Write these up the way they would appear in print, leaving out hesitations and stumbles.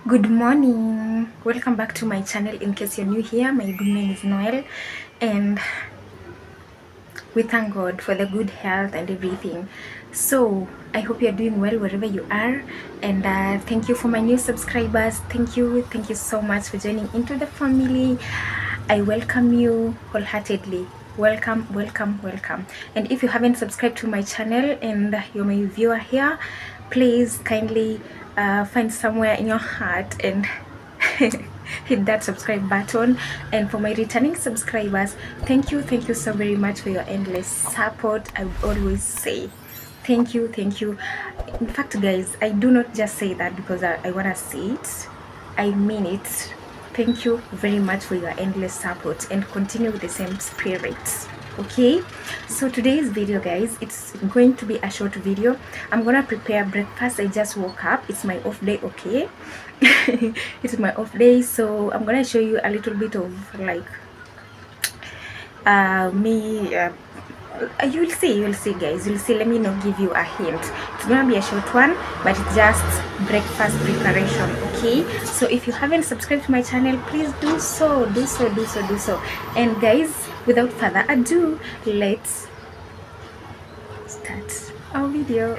Good morning. Welcome back to my channel. In case you're new here, my good name is Noel, and we thank God for the good health and everything. So I hope you're doing well wherever you are, and thank you for my new subscribers. Thank you so much for joining into the family. I welcome you wholeheartedly. Welcome. And if you haven't subscribed to my channel and you're my viewer here, please kindly find somewhere in your heart and hit that subscribe button. And for my returning subscribers, thank you so very much for your endless support. I would always say thank you. In fact, guys, I do not just say that because I want to say it. I mean it. Thank you very much for your endless support and continue with the same spirit. Okay, so today's video, guys, it's going to be a short video. I'm gonna prepare breakfast. I just woke up. It's my off day. Okay. It's my off day, so I'm gonna show you a little bit of like me you'll see, guys, you'll see. Let me not give you a hint. It's gonna be a short one, but it's just breakfast preparation. Okay, so if you haven't subscribed to my channel, please do so. And guys, without further ado, let's start our video.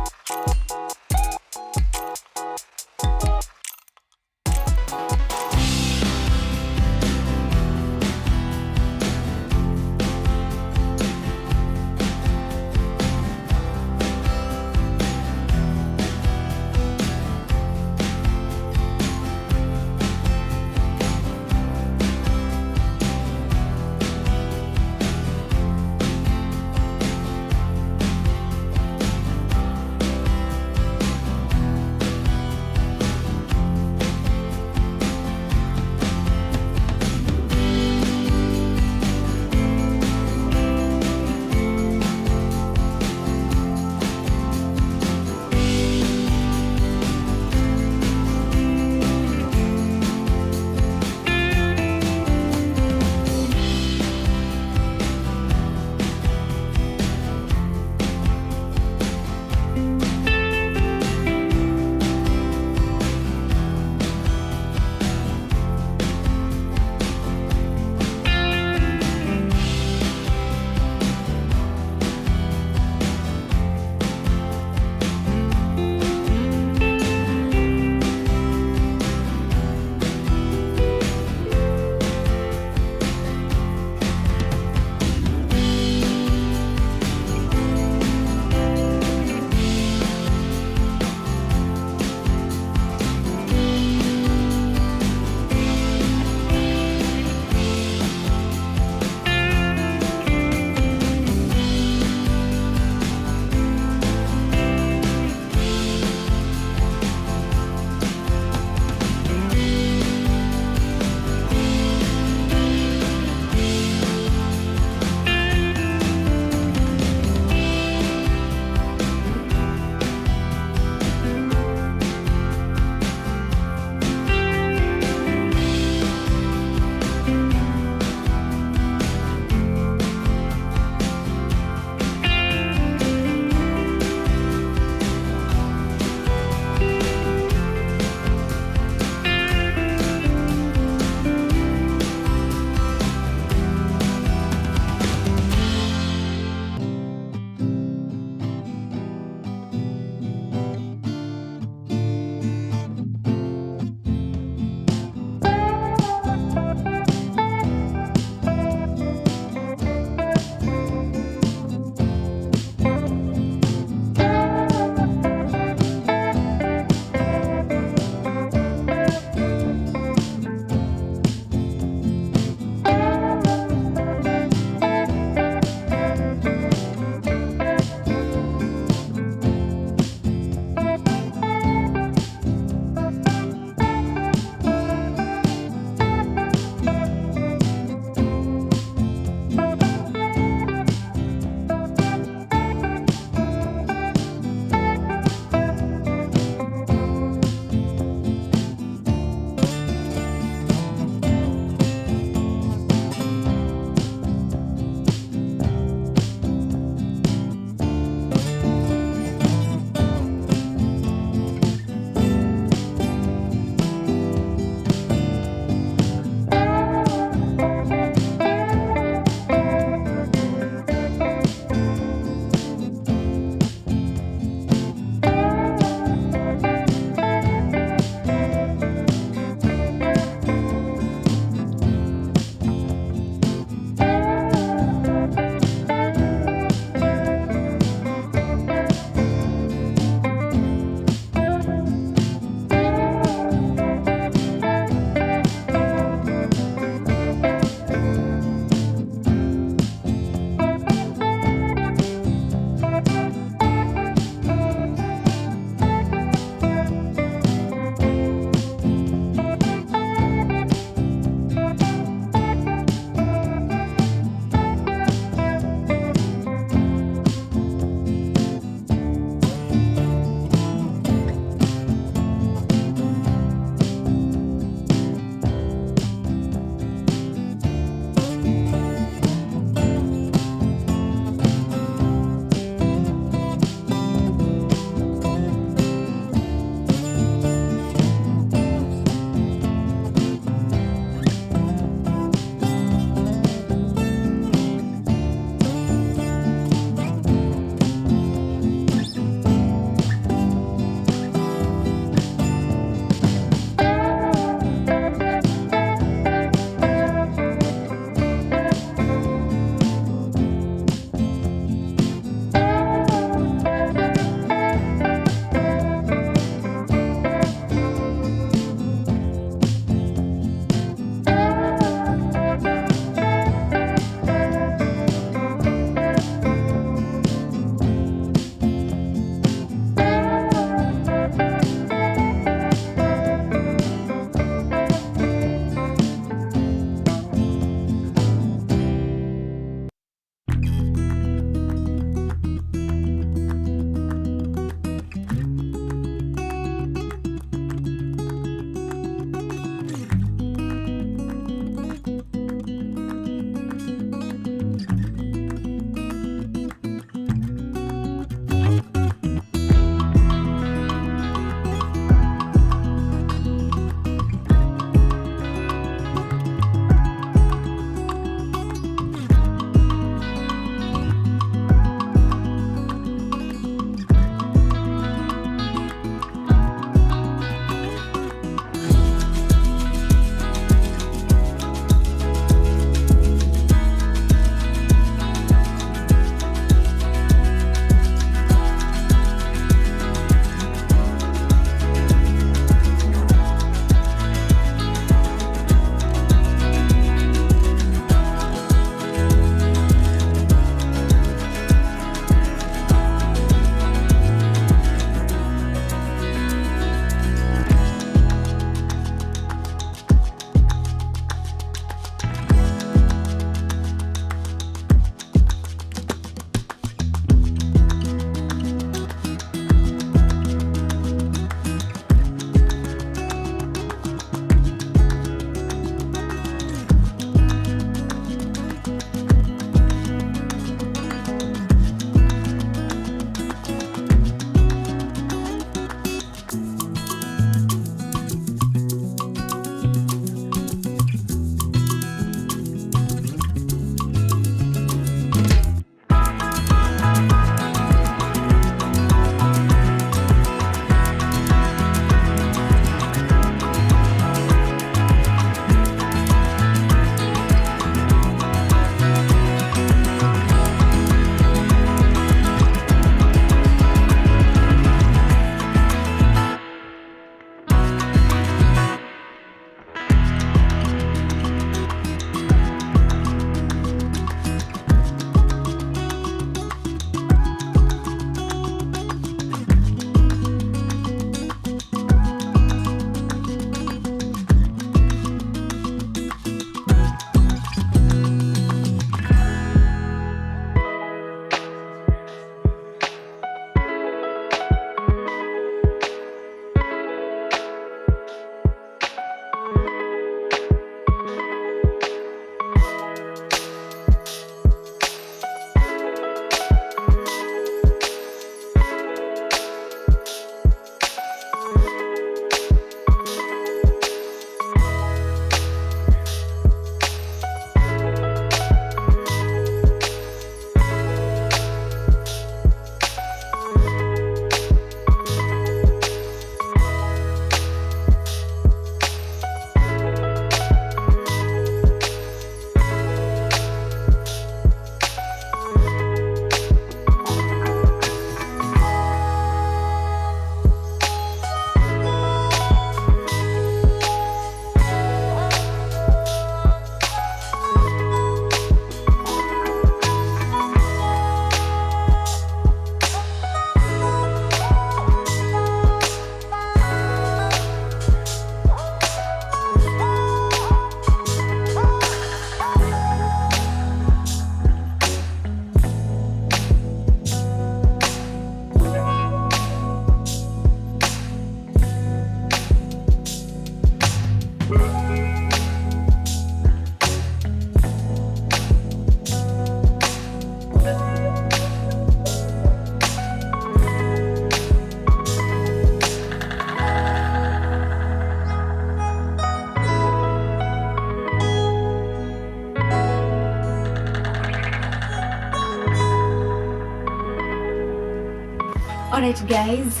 Alright guys,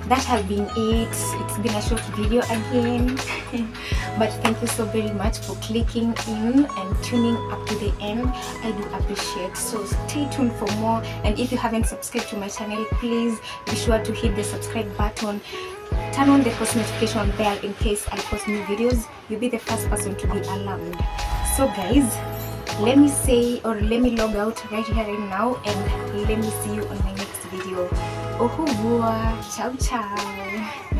that has been it. It's been a short video again. But thank you so very much for clicking in and tuning up to the end. I do appreciate. So stay tuned for more, and if you haven't subscribed to my channel, please be sure to hit the subscribe button. Turn on the post notification bell in case I post new videos. You'll be the first person to be alarmed. So guys, let me log out right here right now, and let me see you on my next video. Au revoir. Ciao ciao.